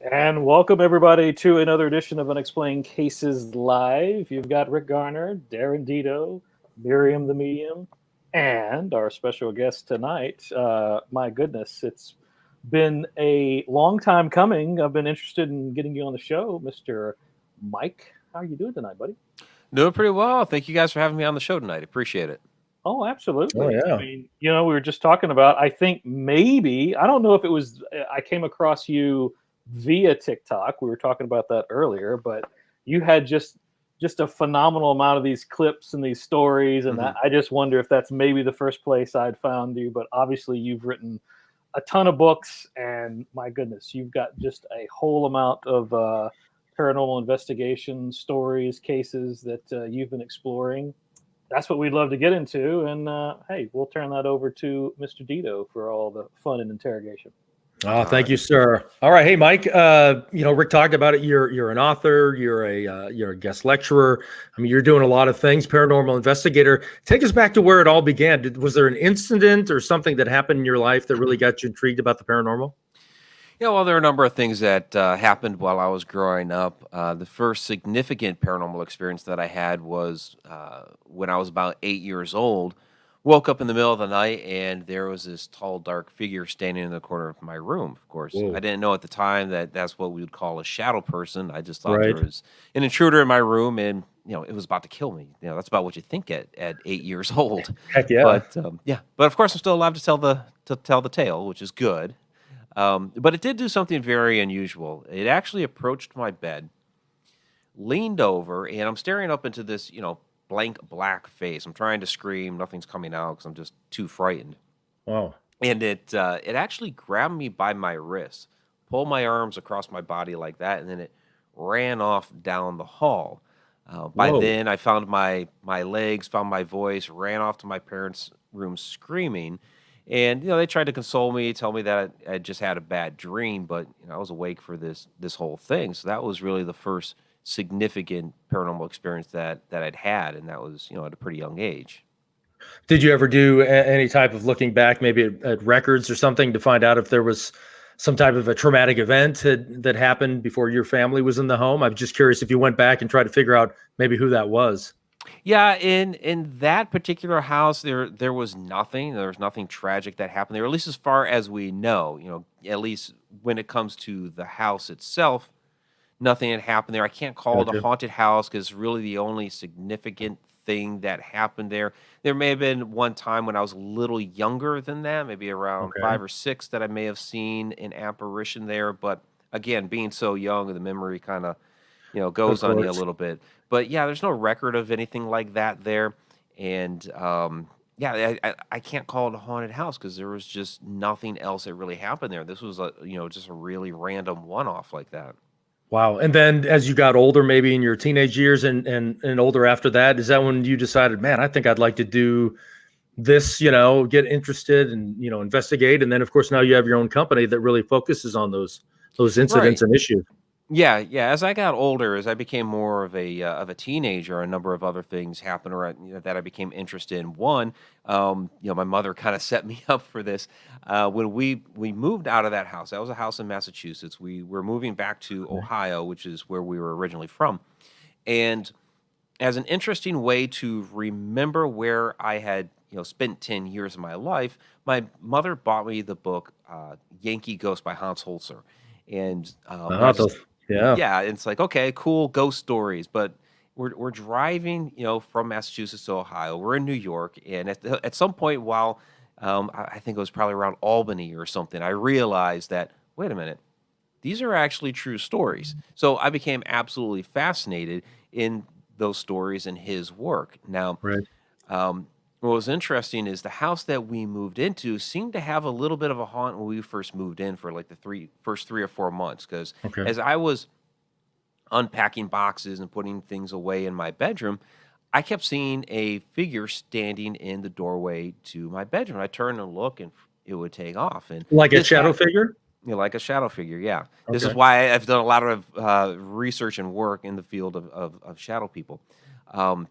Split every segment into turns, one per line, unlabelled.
And welcome everybody to another edition of Unexplained Cases Live. You've got Rick Garner, Darren Dedo, Maryam the Medium, and our special guest tonight. My goodness, it's been a long time coming. I've been interested in getting you on the show, Mr. Mike. How are you doing tonight, buddy?
Doing pretty well. Thank you guys for having me on the show tonight. Appreciate it.
Oh,
Oh
absolutely. I
yeah.
mean, we were just talking about, I think maybe, I don't know if it was, I came across you via TikTok. We were talking about that earlier, but you had just a phenomenal amount of these clips and these stories. And
hmm
I just wonder if that's maybe the first place I'd found you. But obviously, you've written a ton of books, and my goodness, you've got just a whole amount of paranormal investigation stories, cases that you've been exploring. That's what we'd love to get into. And hey, we'll turn that over to Mr. Dedo for all the fun and interrogation.
Oh,
All
thank
right.
you, sir. All right, hey, Mike. Rick talked about it. You're an author. You're a guest lecturer. I mean, you're doing a lot of things. Paranormal investigator. Take us back to where it all began. Was there an incident or something that happened in your life that really got you intrigued about the paranormal?
Yeah, well, there are a number of things that happened while I was growing up. The first significant paranormal experience that I had was when I was about 8 years old. Woke up in the middle of the night and there was this tall, dark figure standing in the corner of my room. Of course, I
Whoa.
didn't know at the time that that's what we would call a shadow person. I just thought there
Right.
was an intruder in my room and it was about to kill me. That's about what you think at 8 years old.
Heck yeah.
But of course, I'm still alive to tell the tale, which is good. But it did do something very unusual. It actually approached my bed, leaned over, and I'm staring up into this, blank black face. I'm trying to scream, nothing's coming out because I'm just too frightened.
Wow.
And it actually grabbed me by my wrist, pulled my arms across my body like that, and then it ran off down the hall. By
Whoa.
then, I found my legs, found my voice, ran off to my parents' room screaming, and they tried to console me, tell me that I just had a bad dream, but I was awake for this whole thing. So that was really the first significant paranormal experience that I'd had, and that was at a pretty young age.
Did you ever do any type of looking back, maybe at records or something, to find out if there was some type of a traumatic event that happened before your family was in the home? I'm just curious if you went back and tried to figure out maybe who that was.
Yeah, in that particular house, there was nothing. There was nothing tragic that happened there, at least as far as we know. At least when it comes to the house itself, nothing had happened there. I can't call it a
Gotcha.
haunted house because really the only significant thing that happened there. There may have been one time when I was a little younger than that, maybe around
Okay.
5 or 6, that I may have seen an apparition there. But again, being so young, the memory kind of
Of
goes on you a
course.
little bit. But yeah, there's no record of anything like that there, and yeah, I can't call it a haunted house because there was just nothing else that really happened there. This was just a really random one-off like that.
Wow. And then as you got older, maybe in your teenage years and older after that, is that when you decided, man, I think I'd like to do this, get interested and, investigate. And then of course now you have your own company that really focuses on those incidents
Right.
and issues.
Yeah, yeah. As I got older, as I became more of a teenager, a number of other things happened around, that I became interested in. One, my mother kind of set me up for this. When we moved out of that house, that was a house in Massachusetts. We were moving back to
Okay.
Ohio, which is where we were originally from. And as an interesting way to remember where I had spent 10 years of my life, my mother bought me the book Yankee Ghost by Hans Holzer, and I just
Those, yeah.
yeah, it's like, okay, cool, ghost stories. But we're driving, from Massachusetts to Ohio. We're in New York, and at some point while I think it was probably around Albany or something, I realized that wait a minute, these are actually true stories. So I became absolutely fascinated in those stories and his work. Now,
Right.
what was interesting is the house that we moved into seemed to have a little bit of a haunt when we first moved in for like the first 3 or 4 months. Because
Okay.
as I was unpacking boxes and putting things away in my bedroom, I kept seeing a figure standing in the doorway to my bedroom. I turned and look, and it would take off. And
Like a
this
shadow
had
figure?
like a shadow figure, yeah. This is
Okay.
why I've done a lot of research and work in the field of shadow people. Um,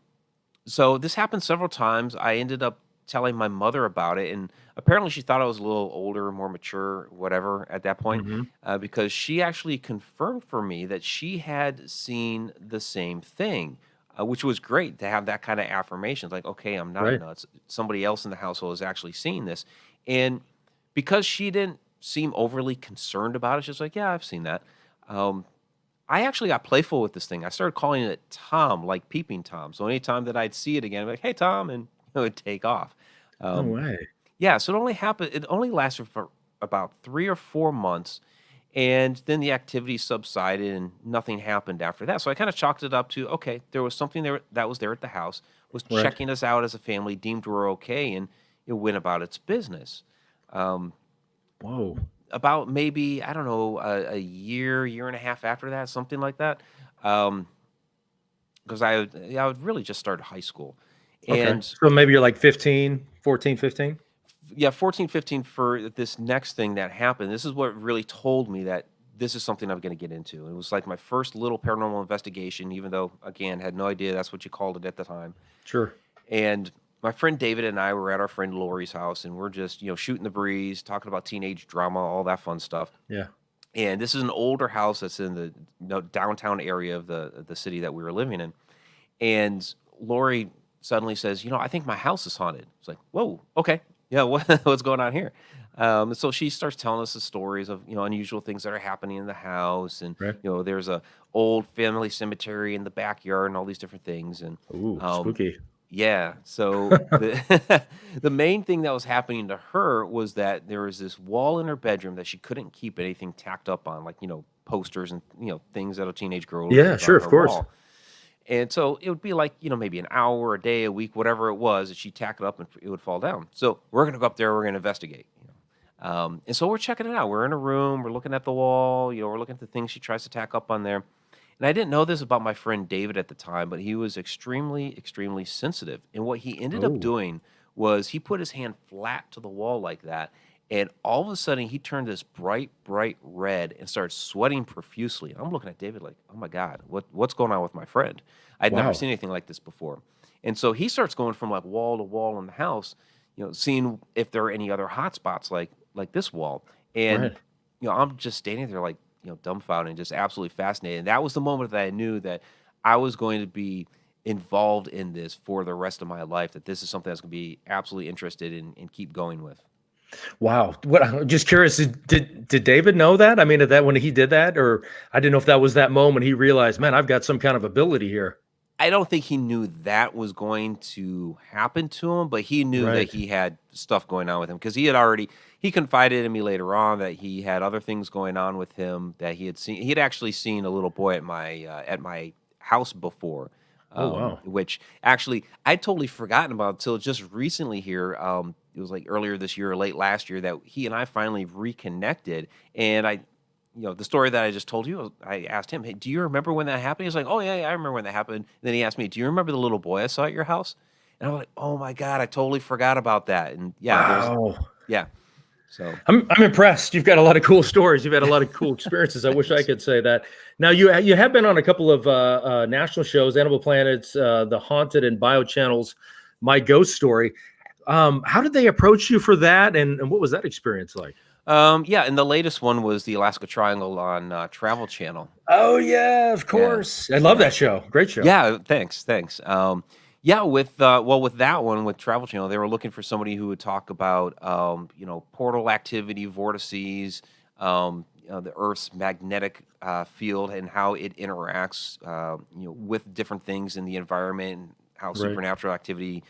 so this happened several times. I ended up telling my mother about it, and apparently she thought I was a little older, more mature, whatever at that point,
Hmm.
because she actually confirmed for me that she had seen the same thing, which was great to have that kind of affirmation. It's like, okay, I'm not
Right.
nuts. Somebody else in the household is actually seeing this, and because she didn't seem overly concerned about it, she's like, yeah, I've seen that. Um, I actually got playful with this thing. I started calling it Tom, like peeping Tom. So anytime that I'd see it again, I'd be like, "Hey, Tom," and it would take off.
No
Um,
way.
yeah, so it only happened. It only lasted for about 3 or 4 months, and then the activity subsided, and nothing happened after that. So I kind of chalked it up to, okay, there was something there that was there at the house, was
Right.
checking us out as a family, deemed we're okay, and it went about its business. Um,
Whoa.
about maybe, I don't know, a year and a half after that, something like that. Um, because I would really just started high school.
Okay.
And
So maybe you're like 15, 14, 15.
yeah, 14, 15 for this next thing that happened. This is what really told me that this is something I'm going to get into. It was like my first little paranormal investigation, even though, again, had no idea that's what you called it at the time.
Sure.
And my friend David and I were at our friend Lori's house, and we're just, shooting the breeze, talking about teenage drama, all that fun stuff.
Yeah.
And this is an older house that's in the downtown area of the city that we were living in. And Lori suddenly says, "I think my house is haunted." It's like, "Whoa, okay, yeah, what's going on here?" And so she starts telling us the stories of unusual things that are happening in the house, and
Right.
there's a old family cemetery in the backyard, and all these different things. And
Ooh,
um,
spooky.
yeah. So the main thing that was happening to her was that there was this wall in her bedroom that she couldn't keep anything tacked up on, like, posters and, things that a teenage girl would
Yeah,
keep on
sure, of
her
course.
wall. And so it would be like, maybe an hour, a day, a week, whatever it was, that she'd tack it up and it would fall down. So we're going to go up there, we're going to investigate. And so we're checking it out. We're in a room, we're looking at the wall, we're looking at the things she tries to tack up on there. And I didn't know this about my friend David at the time, but he was extremely, extremely sensitive. And what he ended up
Oh,
doing was he put his hand flat to the wall like that. And all of a sudden, he turned this bright, bright red and started sweating profusely. I'm looking at David like, oh my God, what's going on with my friend? I'd never
wow.
seen anything like this before. And so he starts going from like wall to wall in the house, seeing if there are any other hot spots like this wall. And
Right.
I'm just standing there like, dumbfounded and just absolutely fascinated. And that was the moment that I knew that I was going to be involved in this for the rest of my life, that this is something that's going to be absolutely interested in and keep going with.
Wow. What I'm just curious, did David know that? I mean, that when he did that, or I didn't know if that was that moment he realized, man, I've got some kind of ability here.
I don't think he knew that was going to happen to him, but he knew that
Right.
he had stuff going on with him because he confided in me later on that he had other things going on with him that he had seen. He had actually seen a little boy at my house before,
Oh, wow.
which actually I'd totally forgotten about until just recently here. It was like earlier this year or late last year that he and I finally reconnected, and the story that I just told you, I asked him, "Hey, do you remember when that happened?" He's like, "Oh yeah, yeah, I remember when that happened." And then he asked me, "Do you remember the little boy I saw at your house?" And I'm like, "Oh my God, I totally forgot about that." And yeah,
Wow.
yeah. So
I'm impressed. You've got a lot of cool stories. You've had a lot of cool experiences. I wish I
thanks.
could say that. Now you have been on a couple of national shows, Animal Planet's The Haunted and Bio Channel's My Ghost Story. How did they approach you for that, and what was that experience like?
Yeah, and the latest one was the Alaska Triangle on Travel Channel.
Oh yeah, of
Yeah,
course. I love
yeah.
that show. Great show.
Yeah, thanks. Yeah, with with that one with Travel Channel, they were looking for somebody who would talk about portal activity, vortices, the Earth's magnetic field and how it interacts with different things in the environment, and how
Right.
supernatural activity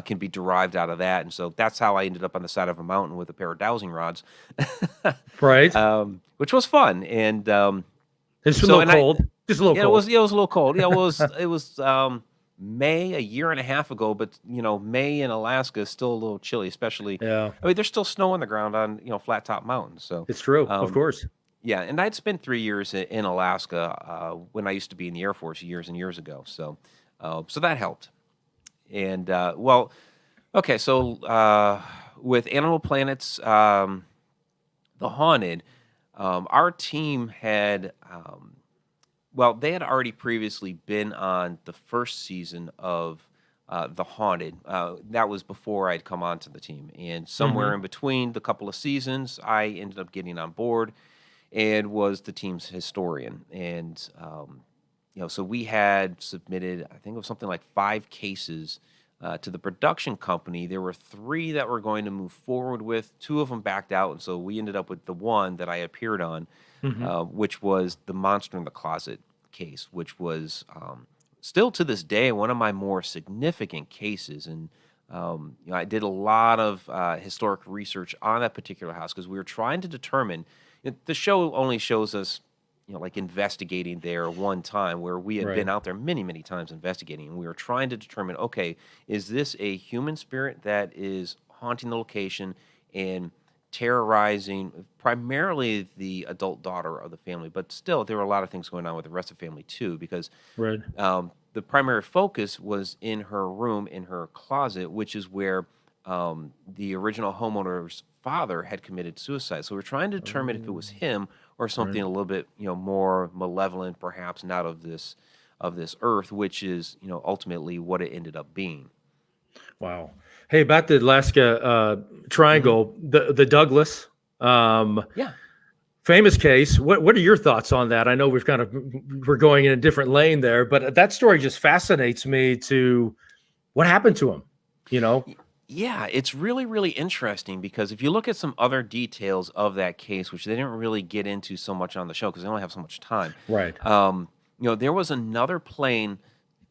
can be derived out of that. And so that's how I ended up on the side of a mountain with a pair of dowsing rods,
Right.
which was fun. And
It's a
so
little
and I
cold. Just a little
yeah,
cold.
it was a little cold. Yeah, it was May a year and a half ago, but May in Alaska is still a little chilly, especially.
Yeah,
I mean, there's still snow on the ground on flat top mountains. So,
it's true. Of
um,
course.
yeah, and I'd spent 3 years in Alaska when I used to be in the Air Force years and years ago. So, so that helped. And well, okay, so with Animal Planet's The Haunted, our team had. Well, they had already previously been on the first season of The Haunted. That was before I'd come onto the team, and somewhere
Hmm.
in between the couple of seasons, I ended up getting on board and was the team's historian. And so we had submitted, I think it was something like 5 cases to the production company. There were 3 that were going to move forward with. 2 of them backed out, and so we ended up with the one that I appeared on,
Hmm.
which was the Monster in the Closet case, which was still to this day one of my more significant cases. And I did a lot of historic research on that particular house because we were trying to determine. The show only shows us, like investigating there one time, where we had been
Right.
out there many, many times investigating, and we were trying to determine, okay, is this a human spirit that is haunting the location and terrorizing primarily the adult daughter of the family? But still, there were a lot of things going on with the rest of the family too, because
Right.
the primary focus was in her room, in her closet, which is where the original homeowner's father had committed suicide. So we're trying to determine if it was
Oh,
him or
right.
something a little bit, more malevolent, perhaps not of this earth, which is, ultimately what it ended up being.
Wow. Hey, back to the Alaska
Hmm.
Triangle, the Douglas. Um,
Yeah.
Famous case. What are your thoughts on that? I know we're going in a different lane there, but that story just fascinates me. To what happened to him? You know.
Y- Yeah, it's really, really interesting because if you look at some other details of that case, which they didn't really get into so much on the show because they only have so much time,
Right.
um, there was another plane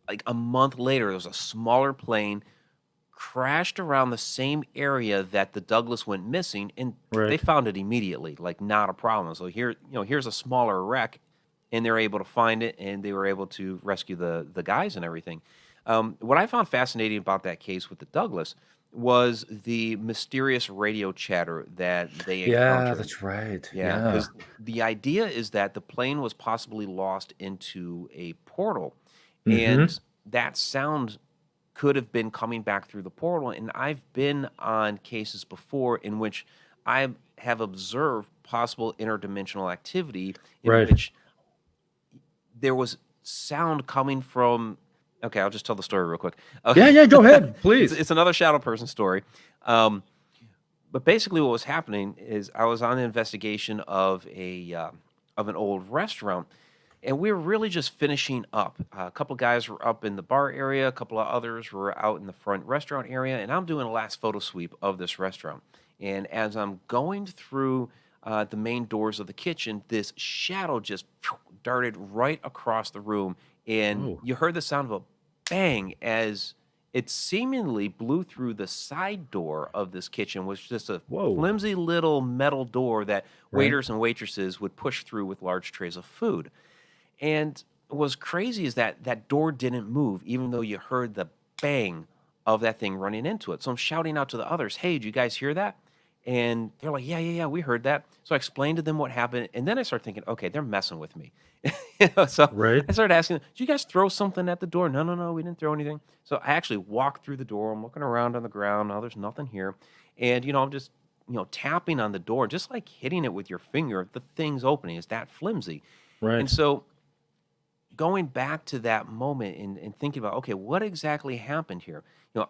like a month later. There was a smaller plane crashed around the same area that the Douglas went missing, and they
Right.
found it immediately, like not a problem. So here's a smaller wreck, and they're able to find it, and they were able to rescue the guys and everything. What I found fascinating about that case with the Douglas was the mysterious radio chatter that they
Yeah,
encountered.
that's right.
Yeah,
Yeah.
because the idea is that the plane was possibly lost into a portal,
Mm-hmm.
and that sound could have been coming back through the portal. And I've been on cases before in which I have observed possible interdimensional activity in
Right.
which there was sound coming from. Okay, I'll just tell the story real quick.
Yeah. Yeah. Go ahead,
it's
please.
it's another shadow person story. Um, but basically, what was happening is I was on an investigation of an old restaurant, and we were really just finishing up. A couple guys were up in the bar area, a couple of others were out in the front restaurant area, and I'm doing a last photo sweep of this restaurant. And as I'm going through the main doors of the kitchen, this shadow just darted right across the room, and
Whoa.
you heard the sound of a bang as it seemingly blew through the side door of this kitchen, was just a
Whoa.
flimsy little metal door that
Right.
waiters and waitresses would push through with large trays of food. And what's crazy is that that door didn't move, even though you heard the bang of that thing running into it. So I'm shouting out to the others, "Hey, did you guys hear that?" And they're like, "Yeah, yeah, yeah, we heard that." So I explained to them what happened, and then I started thinking, "Okay, they're messing with me." So
Right.
I started asking, "Did you guys throw something at the door?" "No, no, no, we didn't throw anything." So I actually walked through the door. I'm looking around on the ground. No, there's nothing here, and I'm just tapping on the door, just like hitting it with your finger. The thing's opening. It's that flimsy, and
Right.
so going back to that moment and thinking about, okay, what exactly happened here?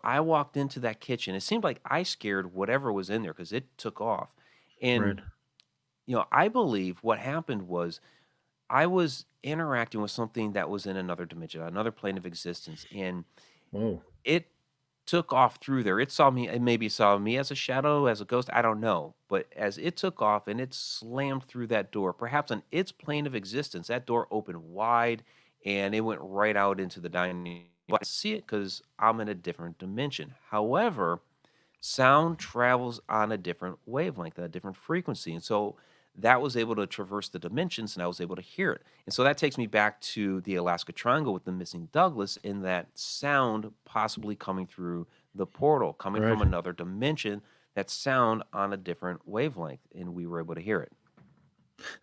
I walked into that kitchen. It seemed like I scared whatever was in there because it took off. And,
Right.
I believe what happened was I was interacting with something that was in another dimension, another plane of existence. And
Whoa.
it took off through there. It saw me, it maybe saw me as a shadow, as a ghost, I don't know. But as it took off and it slammed through that door, perhaps on its plane of existence, that door opened wide and it went right out into the dining. I see it because I'm in a different dimension. However, sound travels on a different wavelength, a different frequency. And so that was able to traverse the dimensions and I was able to hear it. And so that takes me back to the Alaska Triangle with the missing Douglas, in that sound possibly coming through the portal, coming from
Right.
another dimension, that sound on a different wavelength. And we were able to hear it.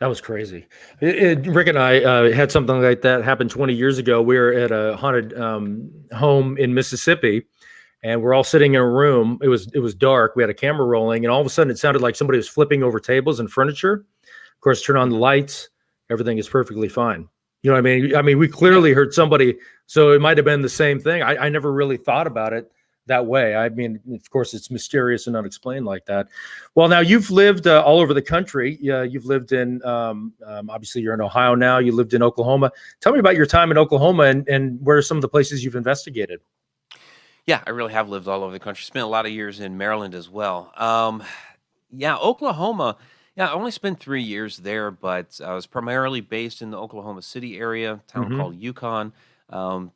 That was crazy. Rick and I had something like that happen 20 years ago. We were at a haunted home in Mississippi, and we're all sitting in a room. It was dark. We had a camera rolling, and all of a sudden, it sounded like somebody was flipping over tables and furniture. Of course, turn on the
Hmm.
lights. Everything is perfectly fine. You know what I mean? I mean, we clearly heard somebody, so it might have been the same thing. I never really thought about it that way. I mean, of course, it's mysterious and unexplained like that. Well, now you've lived all over the country. You've lived in, obviously you're in Ohio now. You lived in Oklahoma. Tell me about your time in Oklahoma and where are some of the places you've investigated?
Yeah, I really have lived all over the country. Spent a lot of years in Maryland as well. Yeah, Oklahoma. Yeah, I only spent 3 years there, but I was primarily based in the Oklahoma City area, town
Mm-hmm.
called Yukon.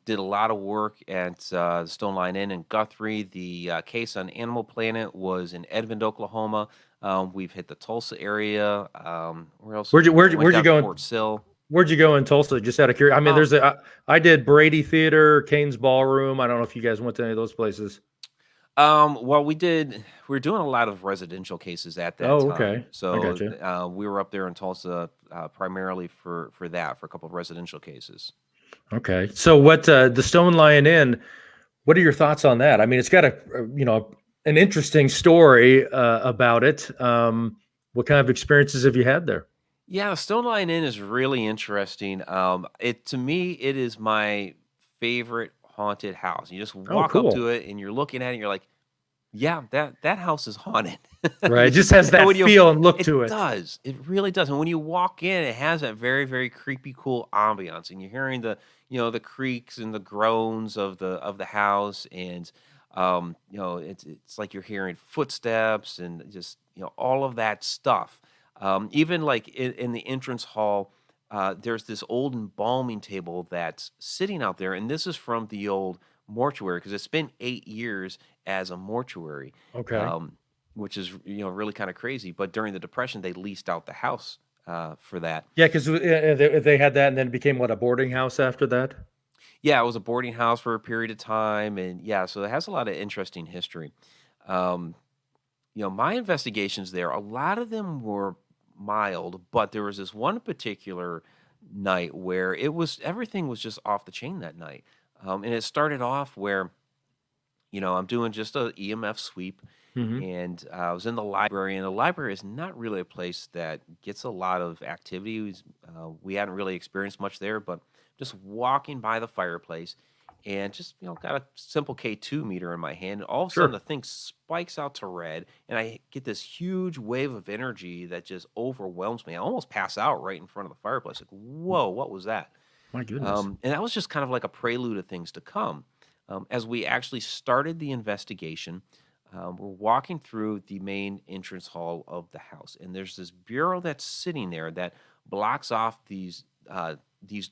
Did a lot of work at the Stone Line Inn in Guthrie. The case on Animal Planet was in Edmond, Oklahoma. We've hit the Tulsa area. Where else?
Where'd you
Went
where'd you
down to
go?
Fort Sill.
Where'd you go in Tulsa? Just out of curiosity. I mean,
Oh,
I did Brady Theater, Kane's Ballroom. I don't know if you guys went to any of those places.
Well, we were doing a lot of residential cases at that
Oh,
time.
okay. I got
So
you.
we were up there in Tulsa primarily for that, for a couple of residential cases.
Okay. So what the Stone Lion Inn, what are your thoughts on that? I mean, it's got an interesting story about it. What kind of experiences have you had there?
Yeah, Stone Line Inn is really interesting. It to me, it is my favorite haunted house. You just
Oh,
walk up
cool.
to it and you're looking at it, and you're like, yeah, that house is haunted.
Right. It just has
And
that
when you
feel and look
it
to it.
does. It really does. And when you walk in, it has that very, very creepy, cool ambiance. And you're hearing the creaks and the groans of the house. And it's like you're hearing footsteps and just, all of that stuff. Even like in the entrance hall, there's this old embalming table that's sitting out there, and this is from the old mortuary because it's been 8 years as a mortuary,
Okay.
um, which is really kind of crazy. But during the Depression, they leased out the house for that.
Yeah, because they had that and then it became what, a boarding house after that?
Yeah, it was a boarding house for a period of time, and yeah, so it has a lot of interesting history. Um, my investigations there, a lot of them were mild, but there was this one particular night where everything was just off the chain that night. And it started off where, I'm doing just a EMF sweep,
Hmm.
and I was in the library, and the library is not really a place that gets a lot of activity. We hadn't really experienced much there, but just walking by the fireplace and just, got a simple K2 meter in my hand. And all of a sudden,
Sure.
the thing spikes out to red, and I get this huge wave of energy that just overwhelms me. I almost pass out right in front of the fireplace. Like, whoa, what was that?
My goodness.
And that was just kind of like a prelude of things to come. As we actually started the investigation, we're walking through the main entrance hall of the house, and there's this bureau that's sitting there that blocks off these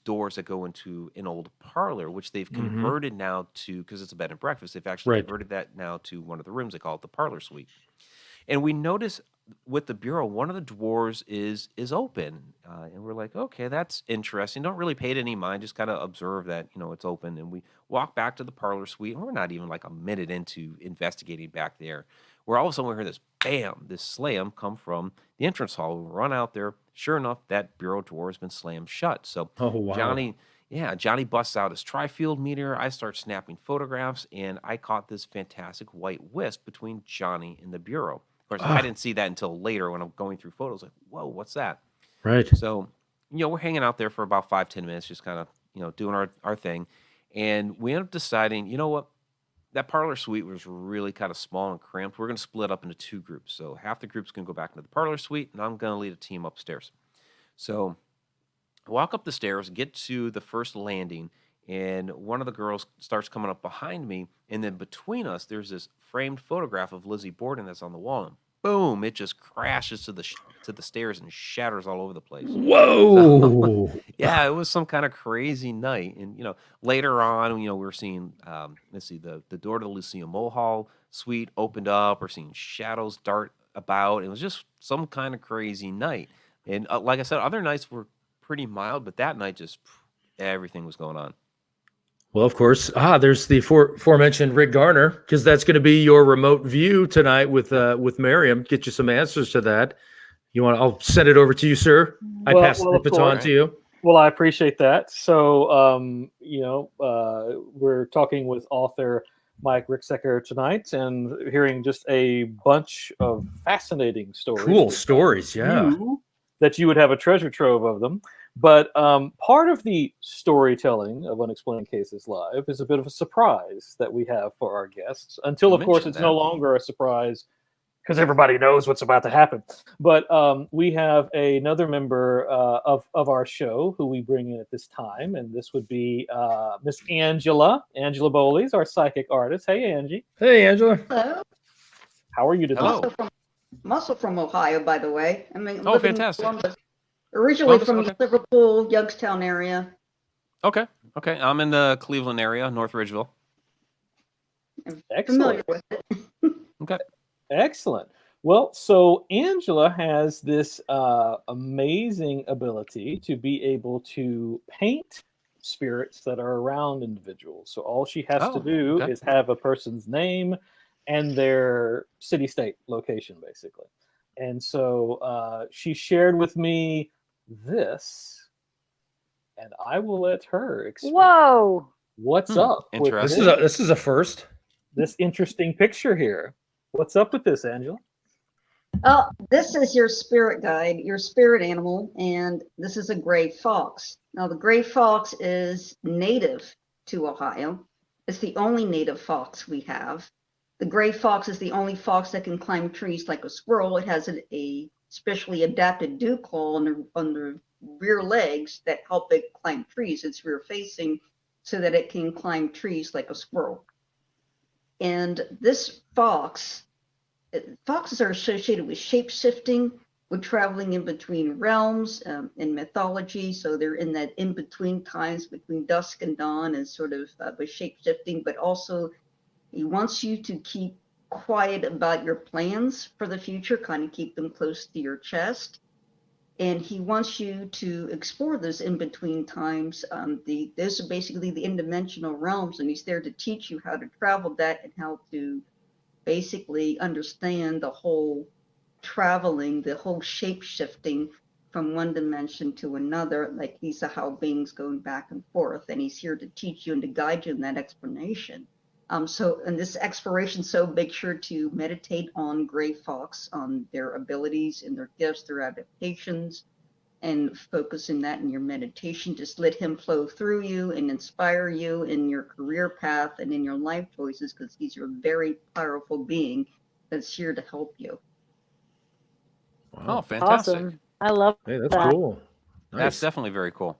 doors that go into an old parlor, which they've
Hmm.
converted now to, because it's a bed and breakfast. They've actually
Right.
converted that now to one of the rooms. They call it the parlor suite. And we notice with the bureau, one of the drawers is open, and we're like, okay, that's interesting. Don't really pay it any mind. Just kind of observe that it's open, and we walk back to the parlor suite, and we're not even like a minute into investigating back there, where all of a sudden we hear this bam, this slam come from the entrance hall. We run out there. Sure enough, that bureau drawer has been slammed shut. So
Oh, wow.
Johnny. Yeah, Johnny busts out his tri-field meter. I start snapping photographs, and I caught this fantastic white wisp between Johnny and the bureau. Of course, I
Ah,
didn't see that until later when I'm going through photos. Like, whoa, what's that?
right.
So, we're hanging out there for about 5-10 minutes, just kind of, doing our thing. And we end up deciding, you know what? That parlor suite was really kind of small and cramped. We're going to split up into two groups. So half the group's going to go back into the parlor suite, and I'm going to lead a team upstairs. So I walk up the stairs, get to the first landing, and one of the girls starts coming up behind me. And then between us, there's this framed photograph of Lizzie Borden that's on the wall. And boom, it just crashes to the stairs and shatters all over the place. So,
Whoa.
yeah, it was some kind of crazy night. And, later on, we're seeing, let's see, the door to the Lucia Mulhall suite opened up. We're seeing shadows dart about. It was just some kind of crazy night. And like I said, other nights were pretty mild, but that night just everything was going on.
Well, of course. There's the aforementioned Rick Garner, because that's going to be your remote view tonight with Maryam. Get you some answers to that. I'll send it over to you, sir. I pass the
Of
baton
course.
to you.
Well, I appreciate that. So, we're talking with author Mike Ricksecker tonight and hearing just a bunch of fascinating stories.
Cool stories. Yeah.
You that you would have a treasure trove of them. But part of the storytelling of Unexplained Cases Live is a bit of a surprise that we have for our guests, until, of course, it's no longer a surprise because everybody knows what's about to happen. But we have another member of our show who we bring in at this time, and this would be Miss Angela Boley, our psychic artist. Hey, Angie.
Hey, Angela.
Hello.
How are you today?
Hello.
I'm also from Ohio, by the way. I mean,
Oh, fantastic.
Originally
Columbus,
from
okay.
the Liverpool, Youngstown area.
Okay. I'm in the Cleveland area, North Ridgeville.
I'm
Excellent.
familiar with it.
Okay.
Excellent. Well, so Angela has this amazing ability to be able to paint spirits that are around individuals. So all she has to do is have a person's name and their city-state location, basically. And so she shared with me this, and I will let her explain.
Whoa!
What's up with
Interesting.
This is a first.
this interesting picture here? What's up with this, Angela?
Oh, this is your spirit guide, your spirit animal, and this is a gray fox. Now, the gray fox is native to Ohio. It's the only native fox we have. The gray fox is the only fox that can climb trees like a squirrel. It has a specially adapted dew claw on the rear legs that help it climb trees. It's rear facing so that it can climb trees like a squirrel. And this foxes are associated with shape-shifting, with traveling in between realms in mythology. So they're in that in-between times between dusk and dawn, and sort of with shape-shifting, but also he wants you to keep quiet about your plans for the future, kind of keep them close to your chest. And he wants you to explore those in-between times. Those are basically the in-dimensional realms, and he's there to teach you how to travel that and how to basically understand the whole traveling, the whole shape-shifting from one dimension to another. Like, these are how beings going back and forth, and he's here to teach you and to guide you in that explanation. So in this exploration, so make sure to meditate on gray fox, on their abilities and their gifts, their adaptations, and focus in that in your meditation. Just let him flow through you and inspire you in your career path and in your life choices, because he's a very powerful being that's here to help you.
Wow. Oh, fantastic.
Awesome. I love
Hey, that's
that.
cool. Nice.
That's definitely very cool.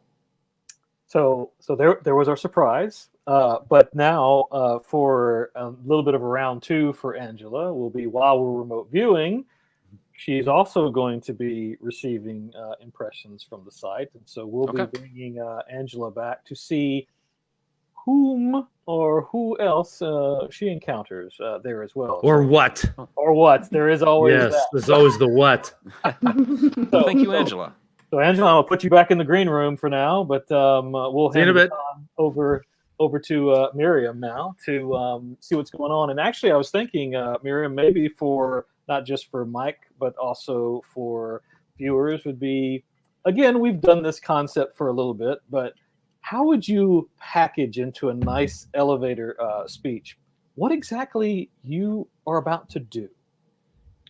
So there was our surprise. But now for a little bit of a round two for Angela will be, while we're remote viewing, she's also going to be receiving impressions from the site. And so we'll be bringing Angela back to see whom or who else she encounters there as well.
Or what?
Or what. There is always that.
There's always the what.
Well, thank you, Angela.
So Angela, I'll put you back in the green room for now, but we'll hand it on over to Maryam now to see what's going on. And actually, I was thinking, Maryam, maybe for not just for Mike, but also for viewers would be, again, we've done this concept for a little bit, but how would you package into a nice elevator speech what exactly you are about to do?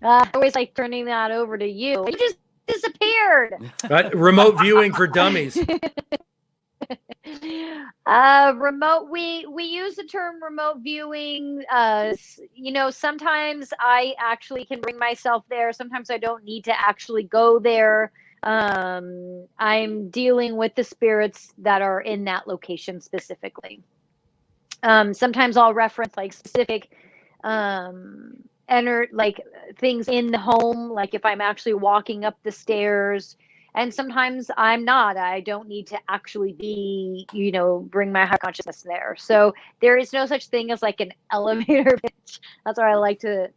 I always like turning that over to you. You just disappeared.
Right? Remote viewing for dummies.
Remote, we use the term remote viewing. Sometimes I actually can bring myself there. Sometimes I don't need to actually go there. I'm dealing with the spirits that are in that location specifically. Sometimes I'll reference like specific things in the home, like if I'm actually walking up the stairs. And sometimes I'm not. I don't need to actually be, bring my high consciousness there. So there is no such thing as like an elevator pitch. That's why I like to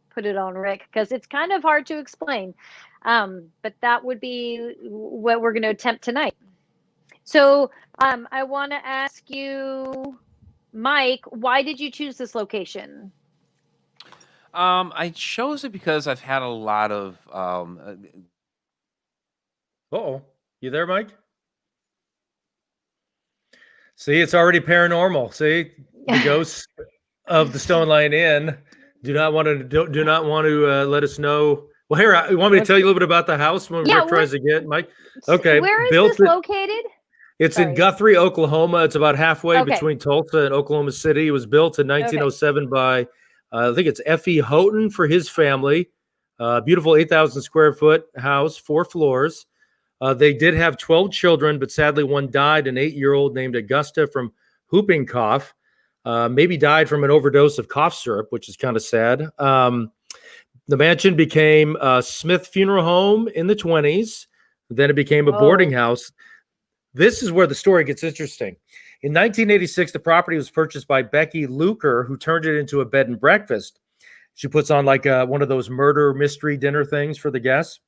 put it on Rick, because it's kind of hard to explain. But that would be what we're going to attempt tonight. So I want to ask you, Mike, why did you choose this location?
I chose it because I've had a lot of
Uh-oh. You there, Mike? See, it's already paranormal. See, the ghosts of the Stone Line Inn do not want to let us know Well, here, you want me to tell you a little bit about the house when
Yeah,
Rick tries to get Mike? Okay,
Where is
built
this
it.
located?
It's in
Sorry.
Guthrie, Oklahoma. It's about halfway
Okay.
between Tulsa and Oklahoma City. It was built in 1907 by, I think it's F.E. Houghton for his family. Beautiful 8,000 square foot house, 4 floors. They did have 12 children, but sadly one died, an 8-year-old named Augusta from whooping cough. Maybe died from an overdose of cough syrup, which is kind of sad. The mansion became a Smith Funeral Home in the 20s. Then it became a boarding house. This is where the story gets interesting. In 1986, the property was purchased by Becky Luker, who turned it into a bed and breakfast. She puts on like one of those murder mystery dinner things for the guests.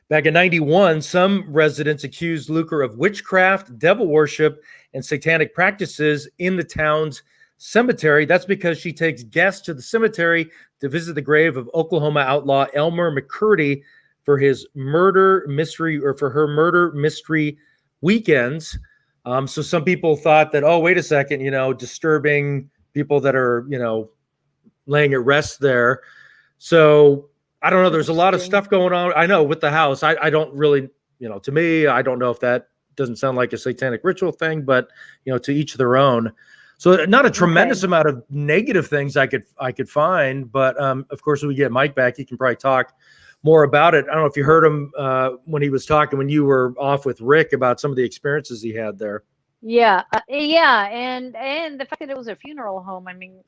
Back in 91, some residents accused Luker of witchcraft, devil worship, and satanic practices in the town's cemetery. That's because she takes guests to the cemetery to visit the grave of Oklahoma outlaw Elmer McCurdy for his murder mystery, or for her murder mystery weekends. So some people thought that, oh, wait a second, disturbing people that are, laying at rest there. So I don't know. There's a lot of stuff going on. I know with the house, I don't really, to me, I don't know if that doesn't sound like a satanic ritual thing, but, to each their own. So not a tremendous amount of negative things I could find, but of course, when we get Mike back, he can probably talk more about it. I don't know if you heard him when he was talking, when you were off with Rick, about some of the experiences he had there.
Yeah, and the fact that it was a funeral home. I mean,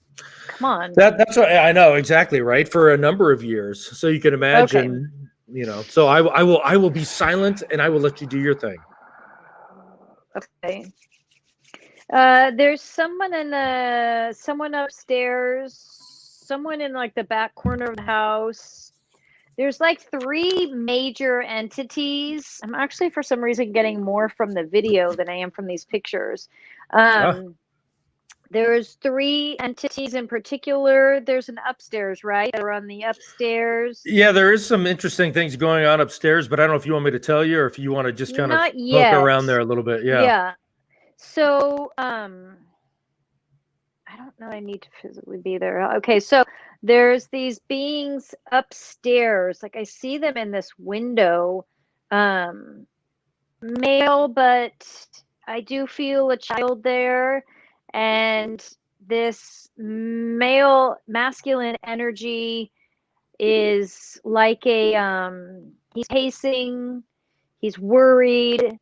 come on.
That's what I know, exactly, right, for a number of years. So you can imagine, So I will be silent and I will let you do your thing.
Okay. There's someone upstairs, someone in like the back corner of the house. There's like 3 major entities. I'm actually, for some reason, getting more from the video than I am from these pictures. There's 3 entities in particular. There's an upstairs, right? They're on the upstairs.
Yeah, there is some interesting things going on upstairs, but I don't know if you want me to tell you or if you want to just kind of poke around there a little bit. Yeah.
Yeah. So, I don't know. I need to physically be there. Okay, so there's these beings upstairs. Like I see them in this window, male, but I do feel a child there, and this masculine energy is like he's pacing, he's worried,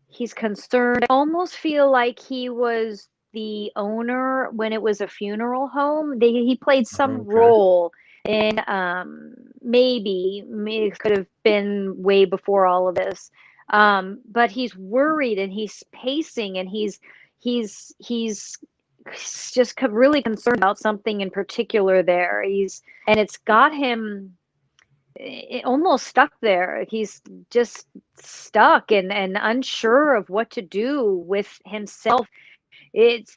he's concerned. I almost feel like he was the owner when it was a funeral home. He played some role in maybe it could have been way before all of this. But he's worried and he's pacing and he's just really concerned about something in particular there. And it's got him almost stuck there. He's just stuck and unsure of what to do with himself.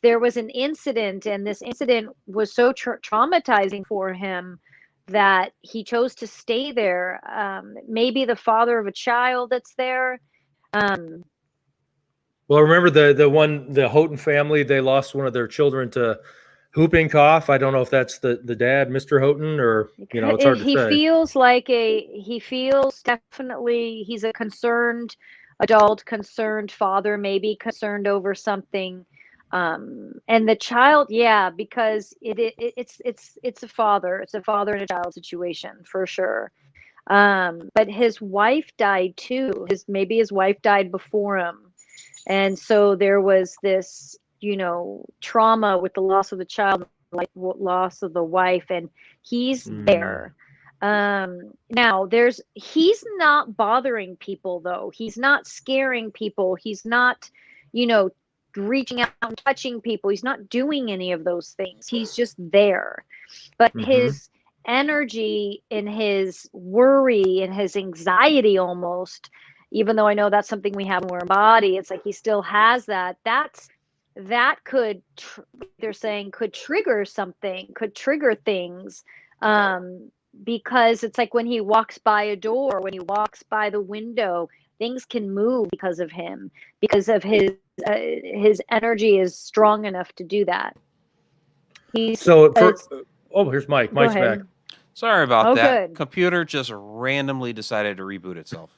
There was an incident, and this incident was so traumatizing for him that he chose to stay there. Maybe the father of a child that's there.
Well, remember the Houghton family, they lost one of their children to whooping cough. I don't know if that's the dad, Mr. Houghton, or it's hard to say.
He feels definitely he's a concerned adult, concerned father, maybe concerned over something. And the child, because it's a father and a child situation for sure. But his wife died too. Maybe his wife died before him. And so there was this, trauma with the loss of the child, like loss of the wife, and he's there. Now he's not bothering people though. He's not scaring people. He's not, reaching out and touching people. He's not doing any of those things. He's just there. But his energy and his worry and his anxiety almost, even though I know that's something we have in our body, it's like he still has that. That could, they're saying, could trigger something, could trigger things. Because it's like when he walks by a door, when he walks by the window, things can move because of him, because of his energy is strong enough to do that.
Here's Mike. Mike's back.
Sorry about
Oh,
that.
good.
Computer just randomly decided to reboot itself.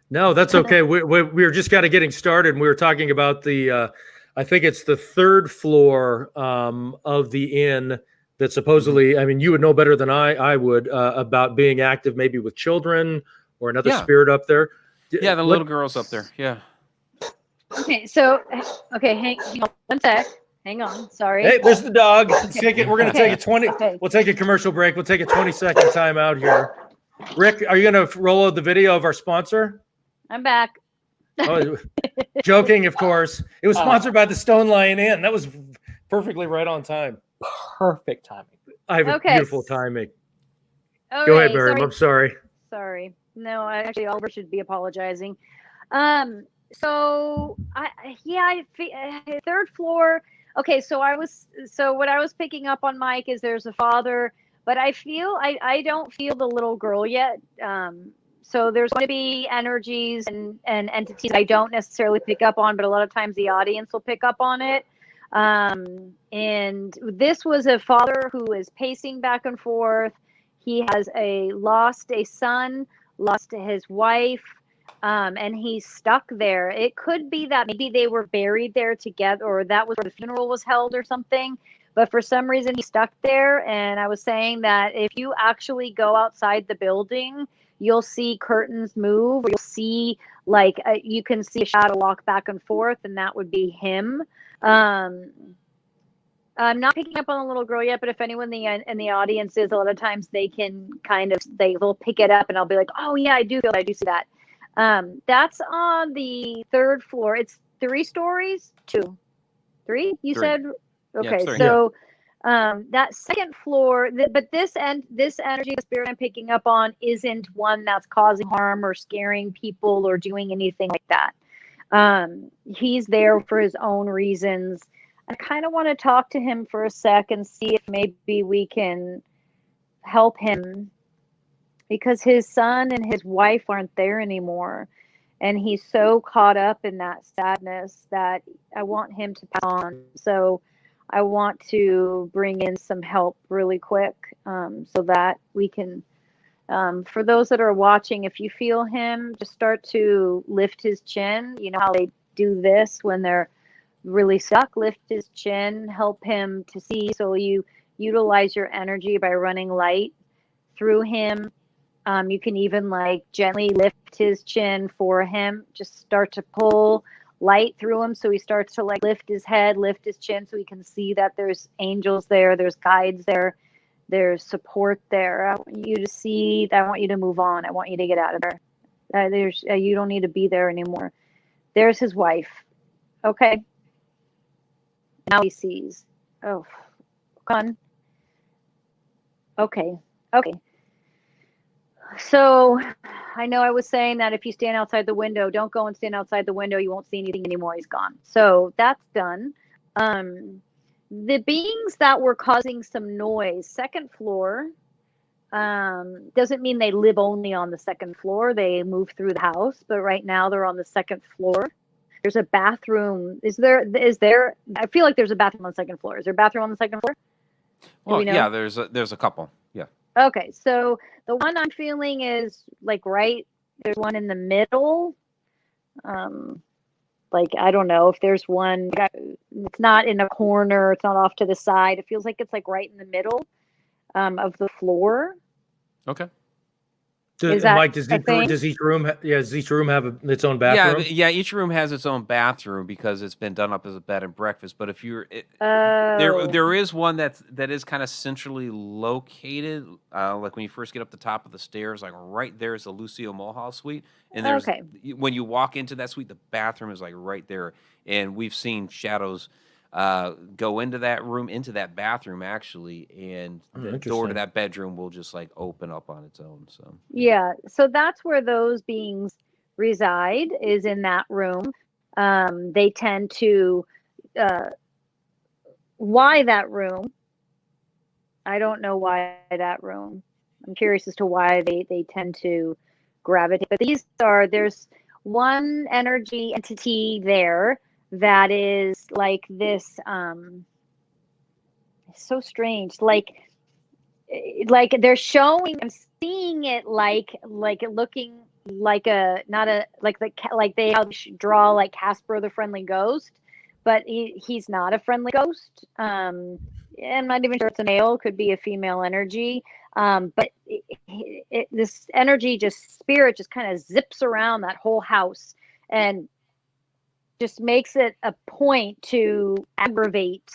No, that's okay. We were just kind of getting started, and we were talking about the, I think it's the third floor of the inn that supposedly, I mean, you would know better than I would about being active, maybe with children or another
Yeah.
spirit up there.
Yeah, the little girl's up there. Yeah.
Okay, so hang on one sec. Hang on, sorry.
Hey, there's the dog. Let's take it. We're gonna take a 20.
Okay.
We'll take a commercial break. We'll take a 20-second time out here. Rick, are you gonna roll out the video of our sponsor?
I'm back.
Oh, joking, of course. It was sponsored by the Stone Lion Inn. That was perfectly right on time.
Perfect timing.
I have a
Okay.
beautiful timing.
All
Go ahead,
right,
Maryam. I'm sorry.
Sorry. No, actually, Oliver should be apologizing. So third floor. Okay, so what I was picking up on, Mike, is there's a father, but I don't feel the little girl yet. So there's going to be energies and entities I don't necessarily pick up on, but a lot of times the audience will pick up on it. And this was a father who is pacing back and forth. He has lost a son, lost his wife, and he's stuck there. It could be that maybe they were buried there together, or that was where the funeral was held or something. But for some reason, he's stuck there. And I was saying that if you actually go outside the building, you'll see curtains move, or you'll see you can see a shadow walk back and forth, and that would be him. I'm not picking up on the little girl yet, but if anyone in the audience is, a lot of times they can they'll pick it up, and I'll be like, oh yeah, I do see that. That's on the third floor. It's 3 stories, 2, 3. You
3.
said okay.
Yeah, 3.
So that second floor, but this energy, the spirit I'm picking up on, isn't one that's causing harm or scaring people or doing anything like that. He's there for his own reasons. I kind of want to talk to him for a sec and see if maybe we can help him, because his son and his wife aren't there anymore. And he's so caught up in that sadness that I want him to pass on. So I want to bring in some help really quick, so that we can, for those that are watching, if you feel him, just start to lift his chin. You know how they do this when they're really stuck? Lift his chin, help him to see. So you utilize your energy by running light through him. You can even gently lift his chin for him. Just start to pull light through him, so he starts to lift his head, lift his chin, so he can see that there's angels there, there's guides there, there's support there. I want you to see that. I want you to move on. I want you to get out of there. You don't need to be there anymore. There's his wife. Okay. Now he sees. Oh, come on. Okay. So I know I was saying that if you stand outside the window, don't go and stand outside the window. You won't see anything anymore. He's gone. So that's done. The beings that were causing some noise, second floor, doesn't mean they live only on the second floor. They move through the house, but right now they're on the second floor. There's a bathroom. Is there? I feel like there's a bathroom on the second floor. Is there a bathroom on the second floor?
Well, yeah, there's a couple. Yeah.
Okay, so the one I'm feeling is there's one in the middle. I don't know if there's one. It's not in a corner. It's not off to the side. It feels like it's right in the middle of the floor.
Okay.
Mike, does each room have its own bathroom?
Yeah, each room has its own bathroom because it's been done up as a bed and breakfast. But if there is one that is kind of centrally located, like when you first get up the top of the stairs, right there is the Lucio Mulhall suite, and there's when you walk into that suite, the bathroom is right there, and we've seen shadows go into that room, into that bathroom actually, and the door to that bedroom will just open up on its own. So
yeah, so that's where those beings reside, is in that room. They tend to why that room? I don't know why that room. I'm curious as to why they tend to gravitate. But there's one energy entity there that is this it's so strange, like they're showing, I'm seeing it like it looking like a, not a, like like they draw like Casper the Friendly Ghost, but he's not a friendly ghost. I'm not even sure it's a male, could be a female energy. But this energy, just spirit, just kind of zips around that whole house and just makes it a point to aggravate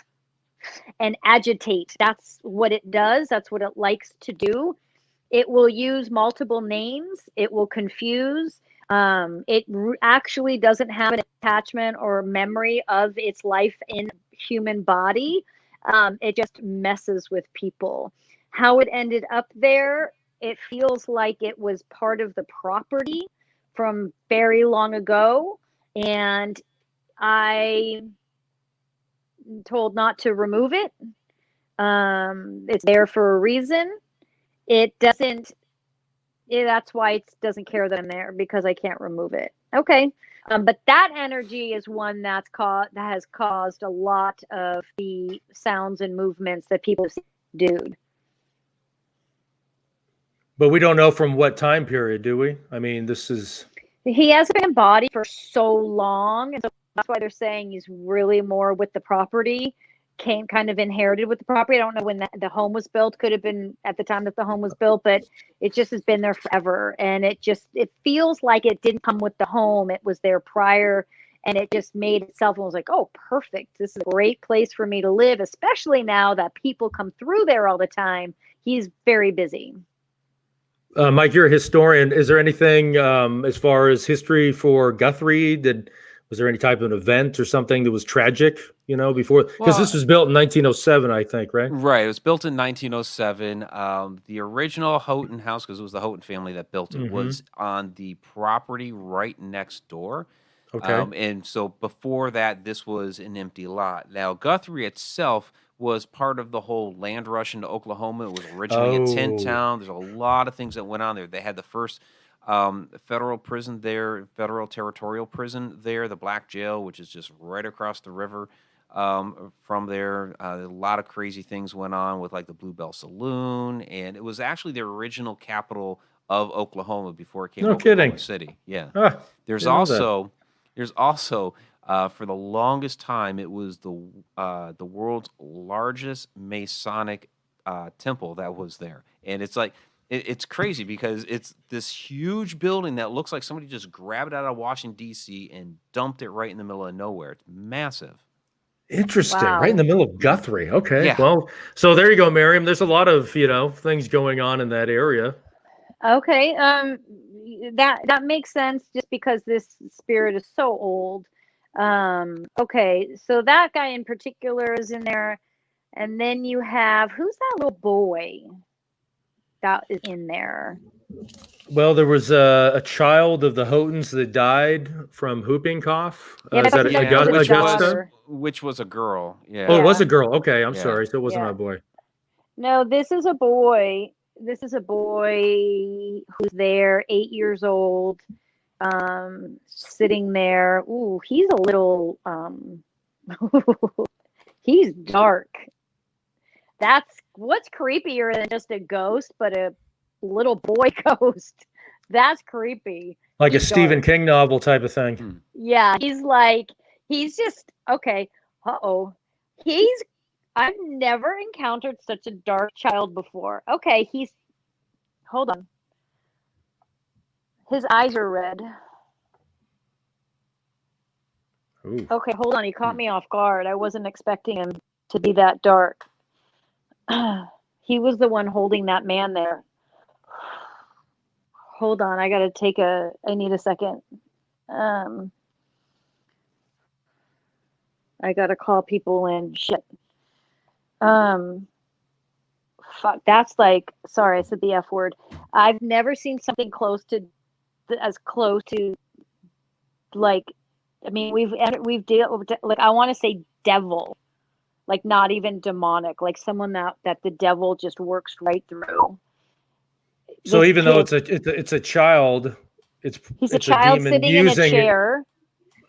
and agitate. That's what it does. That's what it likes to do. It will use multiple names. It will confuse. It actually doesn't have an attachment or memory of its life in human body. It just messes with people. How it ended up there, it feels like it was part of the property from very long ago. And I'm told not to remove it. It's there for a reason. It doesn't, that's why it doesn't care that I'm there, because I can't remove it. Okay. But that energy is one that has caused a lot of the sounds and movements that people see. Dude.
But we don't know from what time period, do we? I mean, this is...
He hasn't been embodied for so long, and so that's why they're saying he's really more with the property, came kind of inherited with the property. I don't know when the home was built. Could have been at the time that the home was built, but it just has been there forever. And it feels like it didn't come with the home. It was there prior, and it just made itself and was like, oh, perfect. This is a great place for me to live, especially now that people come through there all the time. He's very busy.
Mike, you're a historian. Is there anything as far as history for Guthrie? Was there any type of an event or something that was tragic, before? Because this was built in 1907, I think, right?
Right. It was built in 1907. The original Houghton house, because it was the Houghton family that built it, was on the property right next door.
Okay.
And so before that, this was an empty lot. Now, Guthrie itself was part of the whole land rush into Oklahoma. It was originally a tent town. There's a lot of things that went on there. They had the first federal prison there, federal territorial prison there, the Black Jail, which is just right across the river from there. A lot of crazy things went on with like the Bluebell Saloon, and it was actually the original capital of Oklahoma before it came Oklahoma City. Yeah. There's also for the longest time, it was the world's largest Masonic temple that was there, and it's like it's crazy because it's this huge building that looks like somebody just grabbed it out of Washington D.C. and dumped it right in the middle of nowhere. It's massive.
Interesting.
Wow.
Right in the middle of Guthrie. Okay.
Yeah.
Well, so there you go, Maryam. There's a lot of things going on in that area.
Okay. That makes sense, just because this spirit is so old. Okay, so that guy in particular is in there, and then you have, who's that little boy that is in there?
Well, there was a child of the Houghtons that died from whooping cough.
Yeah,
Is that
Augusta?
Which was a girl. Yeah.
Oh, it was a girl. Okay, I'm
Yeah.
sorry. So it wasn't a boy.
No, this is a boy. This is a boy who's there, 8 years old. Sitting there. Ooh, he's a little he's dark. That's what's creepier than just a ghost, but a little boy ghost. That's creepy.
Like
He's
a Stephen
dark.
King novel type of thing.
Yeah, he's just okay. I've never encountered such a dark child before. Okay, hold on. His eyes are red.
Ooh.
Okay, hold on. He caught me off guard. I wasn't expecting him to be that dark. He was the one holding that man there. Hold on. I need a second. I gotta call people in. Shit. Fuck. That's sorry, I said the F word. I've never seen something as close to I mean, we've dealt with, I want to say devil, not even demonic, someone that the devil just works right through.
So even though it's a child,
he's a child sitting in a chair.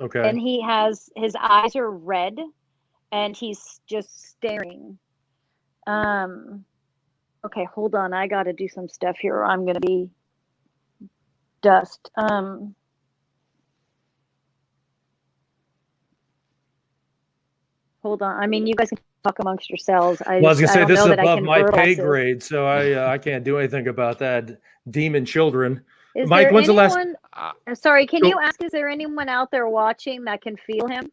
Okay.
And his eyes are red, and he's just staring. Okay, hold on. I got to do some stuff here. Or I'm going to be dust. Hold on. I mean, you guys can talk amongst yourselves.
Well, I was gonna
I
say
don't
this
know
is
that I
above
can
my pay
verbalize this.
grade, so I can't do anything about that. Demon children.
Is
Mike,
there
when's the last?
anyone? Sorry, can
Go-
you ask? Is there anyone out there watching that can feel him?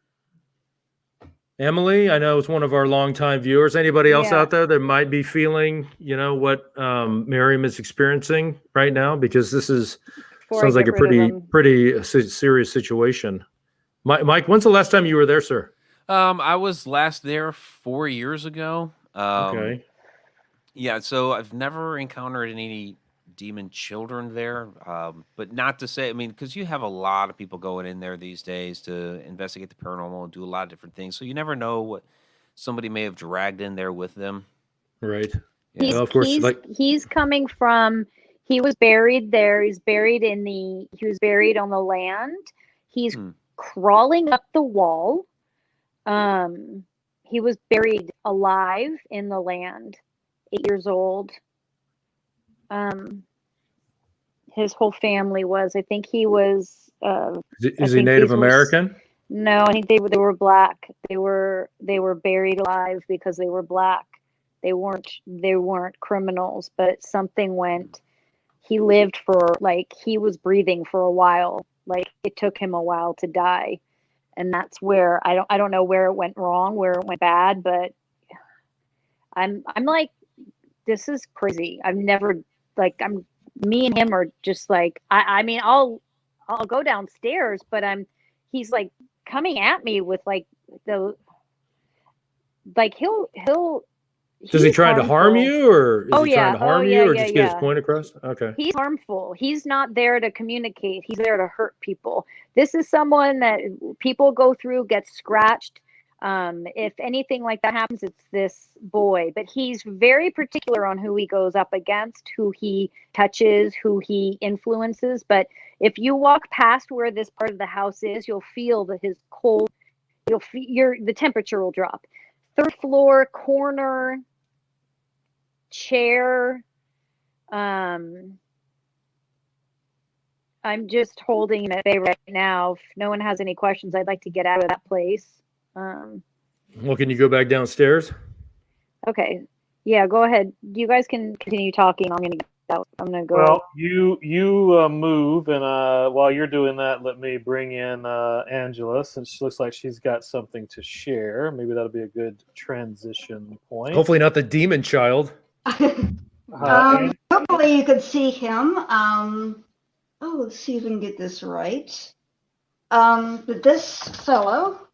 Emily, I know it's one of our longtime viewers. Anybody else
Yeah.
out there that might be feeling, what Maryam is experiencing right now? Because this is
Before I
sounds like
get
a
rid of
pretty serious situation. Mike, when's the last time you were there, sir?
I was last there 4 years ago.
Okay.
Yeah, so I've never encountered any demon children there. But not to say, I mean, because you have a lot of people going in there these days to investigate the paranormal and do a lot of different things. So you never know what somebody may have dragged in there with them.
Right.
He's,
Well, of course,
he's coming from, he was buried there. He was buried on the land. He's crawling up the wall. He was buried alive in the land, 8 years old. His whole family was, I think he was,
is he Native American?
No, I think they were black. They were buried alive because they were black. They weren't criminals, but something went. He lived for, like, he was breathing for a while. Like, it took him a while to die. And that's where I don't know where it went wrong, where it went bad, but I'm like, this is crazy. I've never, like, me and him are just like, I mean, I'll go downstairs, but he's like coming at me with like he'll
Does he try to harm you, or is he trying to harm you, or
yeah,
just get his point across? Okay.
He's harmful. He's not there to communicate. He's there to hurt people. This is someone that people go through, get scratched. If anything like that happens, it's this boy. But he's very particular on who he goes up against, who he touches, who he influences. But if you walk past where this part of the house is, you'll feel that his cold. You'll feel the temperature will drop. 3rd floor corner chair. I'm just holding it right now. If no one has any questions, I'd like to get out of that place.
Well, can you go back downstairs?
Okay. Yeah, go ahead. You guys can continue talking. I'm gonna get out. I'm gonna go.
Well, you move, and while you're doing that, let me bring in Angela, since she looks like she's got something to share. Maybe that'll be a good transition point.
Hopefully not the demon child.
Hopefully you could see him. Let's see if we can get this right. But this fellow,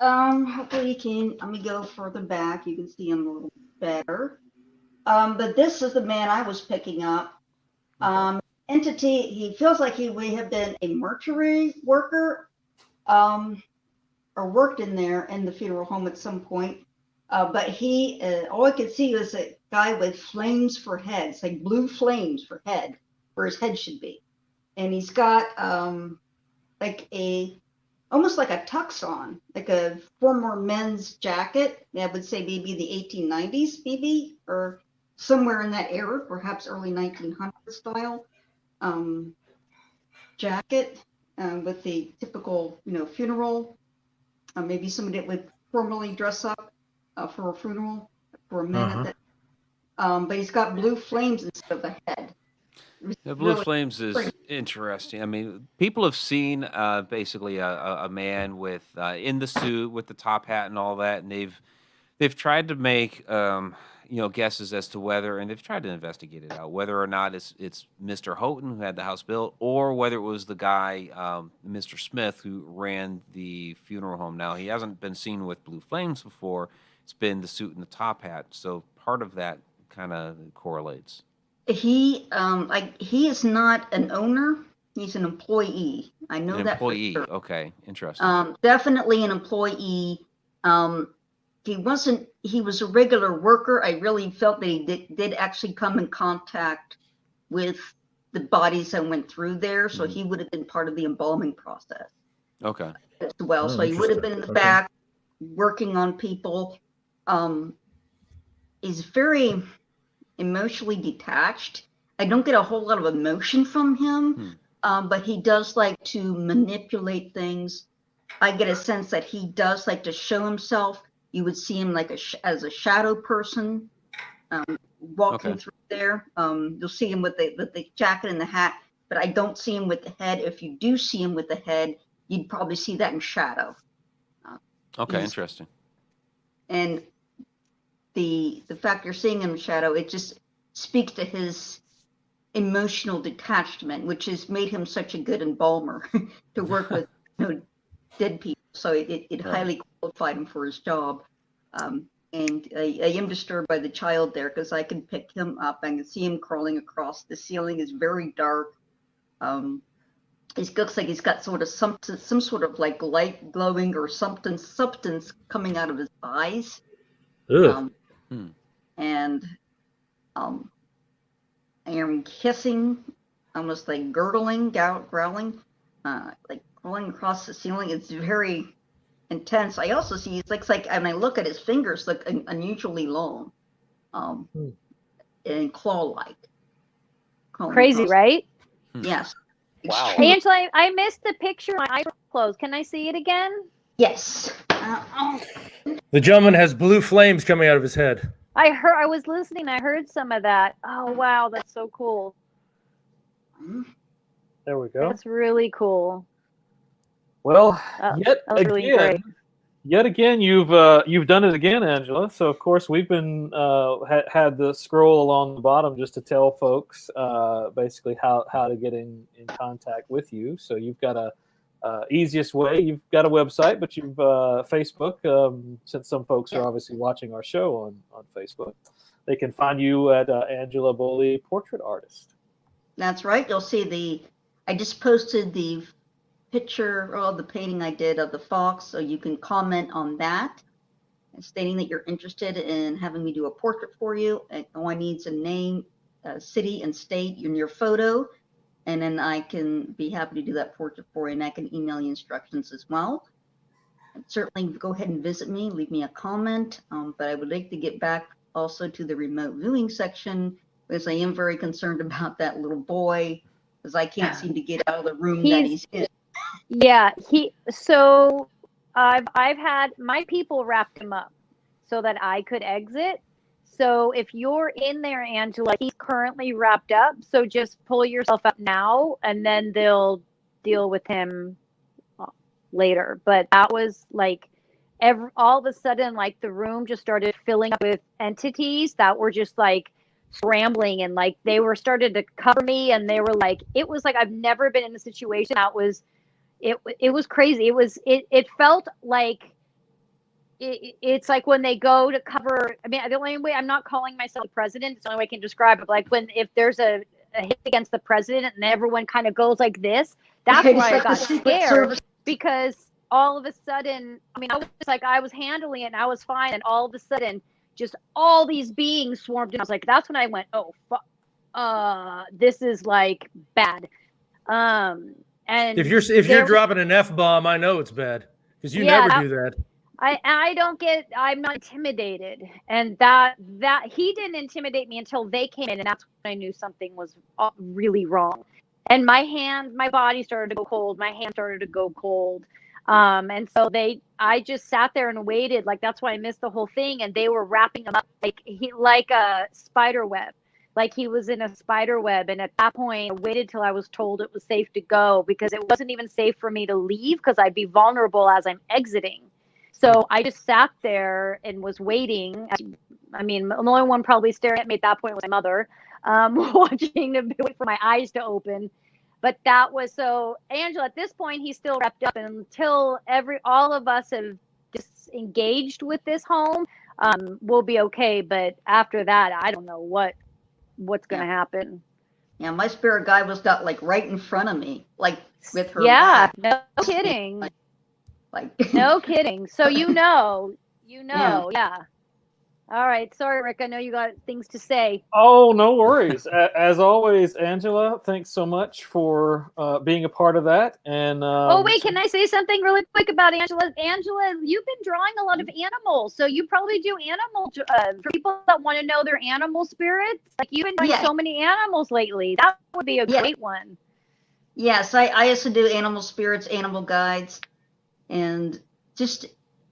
hopefully you can, let me go further back. You can see him a little better. But this is the man I was picking up. Entity, he feels like he may have been a mortuary worker, or worked in there in the funeral home at some point. But he, all I could see was a guy with flames for heads, like blue flames for head, where his head should be. And he's got almost like a tux on, like a former men's jacket. I would say maybe the 1890s, maybe, or somewhere in that era, perhaps early 1900s style jacket with the typical, funeral. Maybe somebody that would formally dress up for a funeral for a man at that. But he's got blue flames instead of a head.
The blue flames is interesting. I mean, people have seen basically a man with in the suit with the top hat and all that, and they've tried to make guesses as to whether, and they've tried to investigate it out, whether or not it's Mr. Houghton who had the house built, or whether it was the guy Mr. Smith who ran the funeral home. Now, he hasn't been seen with blue flames before. It's been the suit and the top hat, so part of that kind of correlates.
He he is not an owner. He's an employee. I know that.
Employee.
For sure.
Okay, interesting.
Definitely an employee. He wasn't. He was a regular worker. I really felt that he did actually come in contact with the bodies that went through there. So he would have been part of the embalming process.
Okay.
As well. So he would have been in the back working on people. He's very emotionally detached. I don't get a whole lot of emotion from him, but he does like to manipulate things. I get a sense that he does like to show himself. You would see him like as a shadow person walking through there. You'll see him with the jacket and the hat, but I don't see him with the head. If you do see him with the head, you'd probably see that in shadow.
Okay, interesting.
And the fact you're seeing him in shadow, it just speaks to his emotional detachment, which has made him such a good embalmer to work with dead people. So it highly qualified him for his job. And I am disturbed by the child there because I can pick him up. I can see him crawling across. The ceiling is very dark. It looks like he's got sort of some sort of like light glowing or substance coming out of his eyes. And I am hissing, almost like gurgling, growling, like crawling across the ceiling. It's very intense. I also see it looks like, and I look at his fingers, look unusually long, and claw-like.
Crazy, right?
Yes.
Wow.
Angela, I missed the picture. My eyes were closed. Can I see it again?
Yes.
The gentleman has blue flames coming out of his head.
I was listening. I heard some of that. Oh, wow. That's so cool.
There we go.
That's really cool.
Well,
Really
again, you've done it again, Angela. So of course we've been had the scroll along the bottom just to tell folks basically how to get in contact with you. So you've got a easiest way. You've got a website, but you've Facebook. Since some folks are obviously watching our show on Facebook, they can find you at Angela Boley, Portrait Artist.
That's right. You'll see I just posted the picture of the painting I did of the fox, so you can comment on that, stating that you're interested in having me do a portrait for you. And all I need is a name, city, and state in your photo, and then I can be happy to do that portrait for you, and I can email you instructions as well. And certainly go ahead and visit me, leave me a comment, but I would like to get back also to the remote viewing section, because I am very concerned about that little boy, because I can't seem to get out of the room that he's in.
Yeah, so I've had my people wrapped him up so that I could exit. So if you're in there, Angela, he's currently wrapped up. So just pull yourself up now, and then they'll deal with him later. But that was like all of a sudden, like the room just started filling up with entities that were just like scrambling, and like they were started to cover me, and they were like, it was like I've never been in a situation that was. It was crazy. It felt like it's like when they go to cover. I mean, the only way, I'm not calling myself the president. It's the only way I can describe it. Like if there's a hit against the president and everyone kind of goes like this. That's why I got scared, because all of a sudden, I mean, I was handling it and I was fine, and all of a sudden, just all these beings swarmed in. I was like, that's when I went, oh, this is like bad. And
if you're dropping an F-bomb, I know it's bad, because you never do that.
I'm not intimidated, and that he didn't intimidate me until they came in, and that's when I knew something was really wrong. And my body started to go cold. My hand started to go cold. And so I just sat there and waited. Like, that's why I missed the whole thing. And they were wrapping him up like a spider web. Like he was in a spider web. And at that point, I waited till I was told it was safe to go, because it wasn't even safe for me to leave, because I'd be vulnerable as I'm exiting. So I just sat there and was waiting. I mean, the only one probably staring at me at that point was my mother, watching to wait for my eyes to open. But that was so, Angela, at this point, he's still wrapped up until all of us have disengaged with this home. We'll be okay. But after that, I don't know what's going to happen.
Yeah, my spirit guide was got like right in front of me, like with her.
Yeah, no kidding. Like no kidding. So yeah. All right. Sorry, Rick. I know you got things to say.
Oh, no worries. As always, Angela, thanks so much for being a part of that. And
Oh, wait, can I say something really quick about Angela? Angela, you've been drawing a lot of animals, so you probably do animal for people that want to know their animal spirits. Like, you've been drawing so many animals lately. That would be a great one.
Yes, I also do animal spirits, animal guides, and just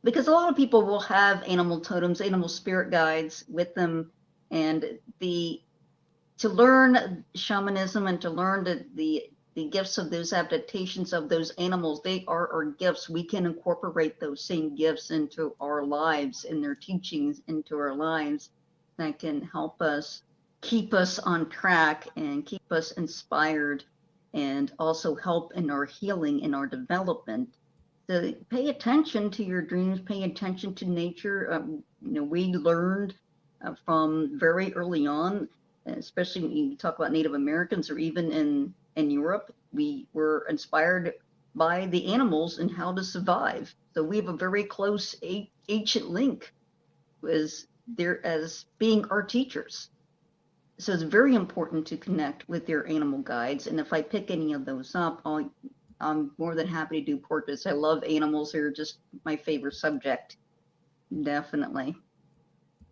because a lot of people will have animal totems, animal spirit guides with them, and to learn shamanism and to learn the gifts of those adaptations of those animals, they are our gifts. We can incorporate those same gifts into our lives and their teachings into our lives that can help us keep us on track and keep us inspired, and also help in our healing and our development. So pay attention to your dreams, pay attention to nature. We learned from very early on, especially when you talk about Native Americans or even in Europe, we were inspired by the animals and how to survive. So we have a very close ancient link as being our teachers. So it's very important to connect with your animal guides. And if I pick any of those up, I'm more than happy to do portraits. I love animals. They're just my favorite subject. Definitely.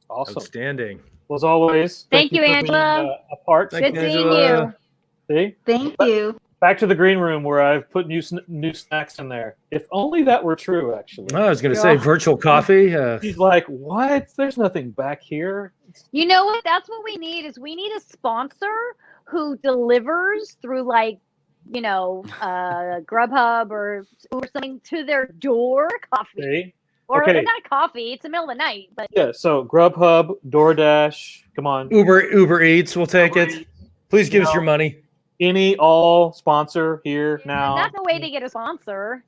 Awesome.
Outstanding.
Well, as always,
Thank you,
for
Angela.
being, a part.
Good seeing you.
See?
Thank you.
Back to the green room where I've put new snacks in there. If only that were true, actually.
I was going to say virtual coffee.
He's like, what? There's nothing back here.
You know what? That's what we need we need a sponsor who delivers through Grubhub or something to their door coffee.
See?
Or
Okay.
not coffee. It's the middle of the night. But
Yeah, so Grubhub, DoorDash, come on.
Uber Eats, we'll take it. Please give us your money.
All sponsor here now.
that's no way to get a sponsor.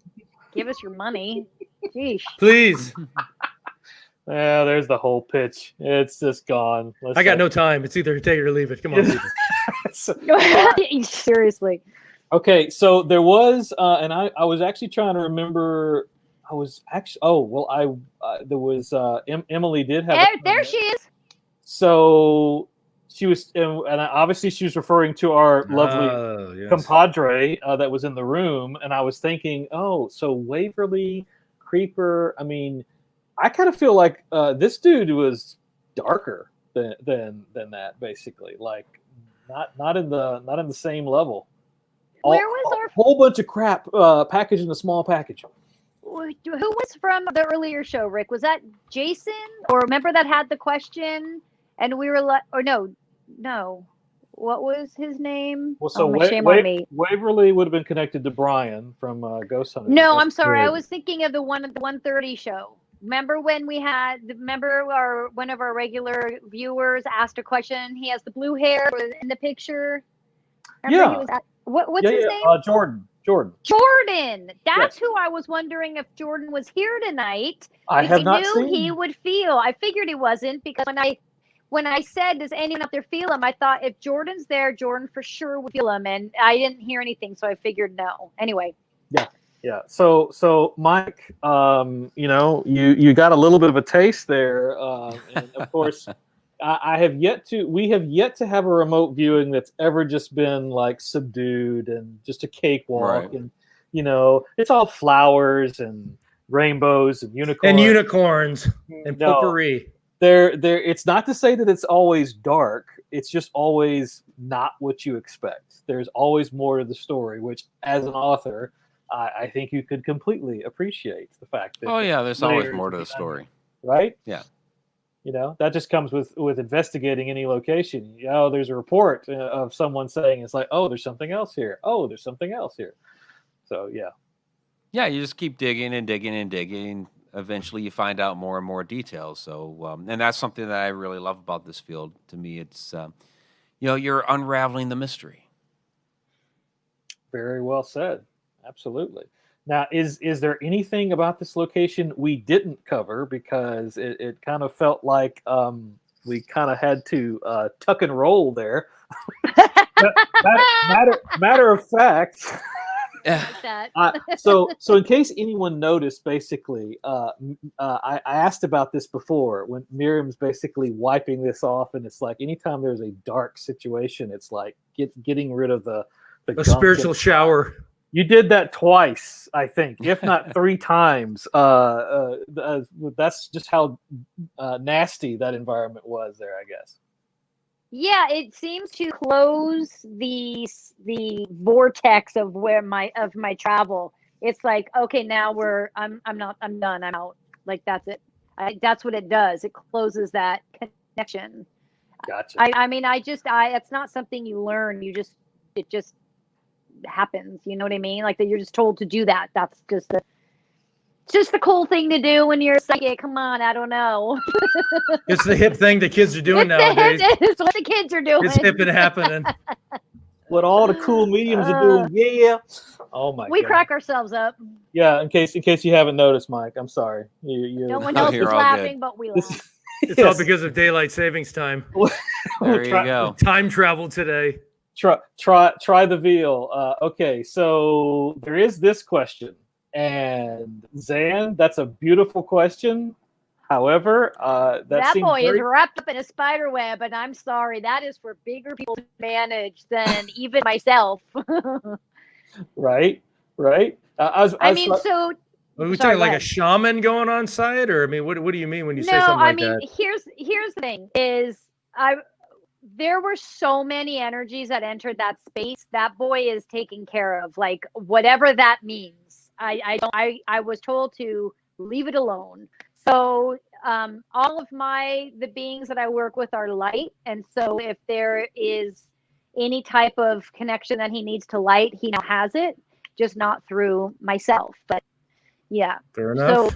Give us your money. Jeez.
Please.
Yeah, there's the whole pitch. It's just gone.
I got no time. It's either take it or leave it. Come on, people.
Seriously.
Okay, so there was, and I was actually trying to remember. I was actually. Oh well, there was. Emily did have.
There she is.
So she was, and obviously she was referring to our lovely compadre that was in the room, and I was thinking, oh, so Waverly Creeper. I mean, I kind of feel like this dude was darker than that, basically. Like, not in the same level.
Where was our
whole bunch of crap packaged in a small package?
Who was from the earlier show, Rick? Was that Jason? Or remember that had the question, and we were like, or no, what was his name?
Well, so
shame on me.
Waverly would have been connected to Brian from Ghost Hunter.
No, I'm sorry. I was thinking of the 1:30 show. Remember when one of our regular viewers asked a question? He has the blue hair in the picture. Remember what's his name? Jordan. That's who I was wondering if Jordan was here tonight.
I have not
seen. He would feel. I figured he wasn't, because when I said, does anyone out there feel him? I thought if Jordan's there, Jordan for sure would feel him, and I didn't hear anything, so I figured no. Anyway.
Yeah. So Mike, you got a little bit of a taste there, and of course. We have yet to have a remote viewing that's ever just been like subdued and just a cakewalk, and it's all flowers and rainbows and unicorns
and potpourri.
It's not to say that it's always dark. It's just always not what you expect. There's always more to the story, which as an author, I think you could completely appreciate the fact that.
Oh yeah, there's always more to the story,
right?
Yeah.
That just comes with investigating any location. There's a report of someone saying, it's like, oh, there's something else here. Oh, there's something else here. So, yeah.
Yeah, you just keep digging and digging and digging. Eventually, you find out more and more details. So, and that's something that I really love about this field. To me, it's, you're unraveling the mystery.
Very well said. Absolutely. Now, is there anything about this location we didn't cover, because it kind of felt like we kind of had to tuck and roll there? matter of fact,
like that.
So in case anyone noticed, basically, I asked about this before when Miriam's basically wiping this off, and it's like anytime there's a dark situation, it's like getting rid of the
A spiritual shower.
You did that twice, I think, if not 3 times. That's just how nasty that environment was there, I guess.
Yeah, it seems to close the vortex of my travel. It's like, okay, now I'm done, I'm out. Like that's it. That's what it does. It closes that connection.
Gotcha.
I mean, it's not something you learn. It just happens. You know what I mean? Like that you're just told to do that. That's just the cool thing to do when you're psychic. Come on, I don't know.
It's the hip thing the kids are doing nowadays.
It's what the kids are doing.
It's hip and happening.
What all the cool mediums are doing. Yeah. Oh my god.
We crack ourselves up.
Yeah, in case you haven't noticed, Mike, I'm sorry.
No one else is laughing, but we laugh.
It's all because of daylight savings time.
There you go.
Time travel today.
Try the veal. Okay, so there is this question, and Zan, that's a beautiful question. However, that
boy is wrapped up in a spider web, and I'm sorry, that is for bigger people to manage than even myself.
Right.
Are we talking like a shaman going on site, or I mean, what do you mean when you say something like that? No, I mean,
here's the thing: is there were so many energies that entered that space. That boy is taken care of, like whatever that means. I was told to leave it alone. So all of the beings that I work with are light, and so if there is any type of connection that he needs to light, he now has it, just not through myself. But yeah,
fair enough.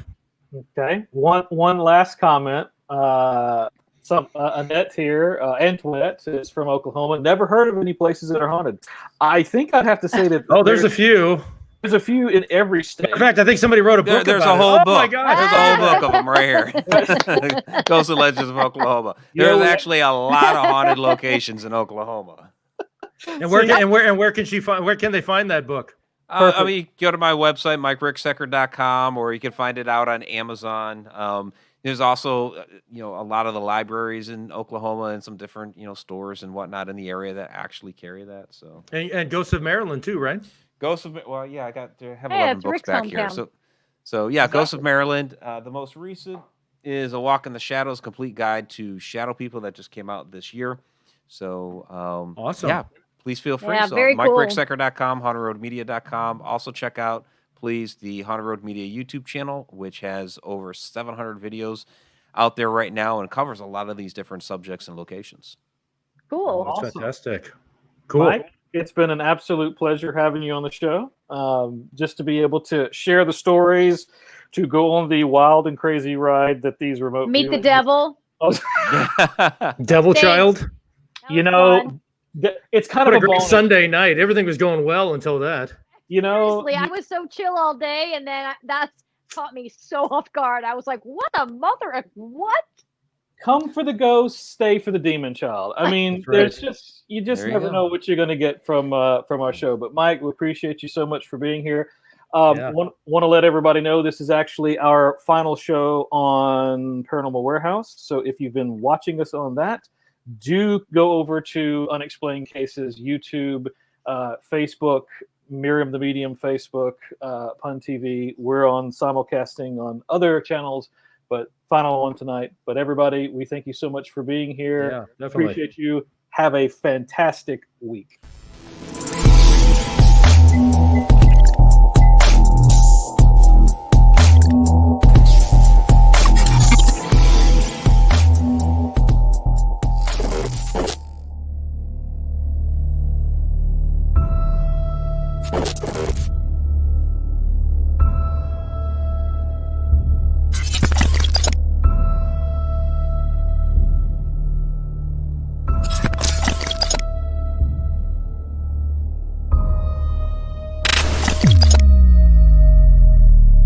So,
okay, one last comment. Annette here, Antoinette is from Oklahoma. Never heard of any places that are haunted. I think I'd have to say that.
There's a few.
There's a few in every state.
In fact, I think somebody wrote a book.
There's
about
a whole
it.
book.
Oh my gosh.
There's a whole book of them right here. Ghosts and Legends of Oklahoma. There's actually a lot of haunted locations in Oklahoma.
And where can they find that book?
I mean, go to my website, MikeRicksecker.com, or you can find it out on Amazon. There's also, a lot of the libraries in Oklahoma and some different, stores and whatnot in the area that actually carry that. So
and Ghosts of Maryland too, right?
Ghosts of I have 11 books back here. So yeah, Ghosts of Maryland. The most recent is A Walk in the Shadows: Complete Guide to Shadow People that just came out this year. So
awesome.
Yeah, please feel free.
Yeah,
so
very cool.
MikeRicksecker.com, HauntedRoadMedia.com. Also check out, please, the Haunted Road Media YouTube channel, which has over 700 videos out there right now and covers a lot of these different subjects and locations.
Cool.
That's
Awesome.
fantastic. Cool.
Mike, it's been an absolute pleasure having you on the show. Just to be able to share the stories, to go on the wild and crazy ride that these remote
meet the devil.
Devil child.
It's kind
What
of
a great Sunday night. Everything was going well until that.
Seriously, I was so chill all day, and then that's caught me so off guard. I was like, what a mother, what?
Come for the ghost, stay for the demon child. I mean,
Right.
you never know what you're going to get from our show. But Mike, we appreciate you so much for being here. Want to let everybody know this is actually our final show on Paranormal Warehouse. So if you've been watching us on that, do go over to Unexplained Cases, YouTube, Facebook, Maryam the Medium, Facebook, Pun TV. We're on simulcasting on other channels, but final one tonight. But everybody, we thank you so much for being here.
Yeah, definitely.
Appreciate you. Have a fantastic week.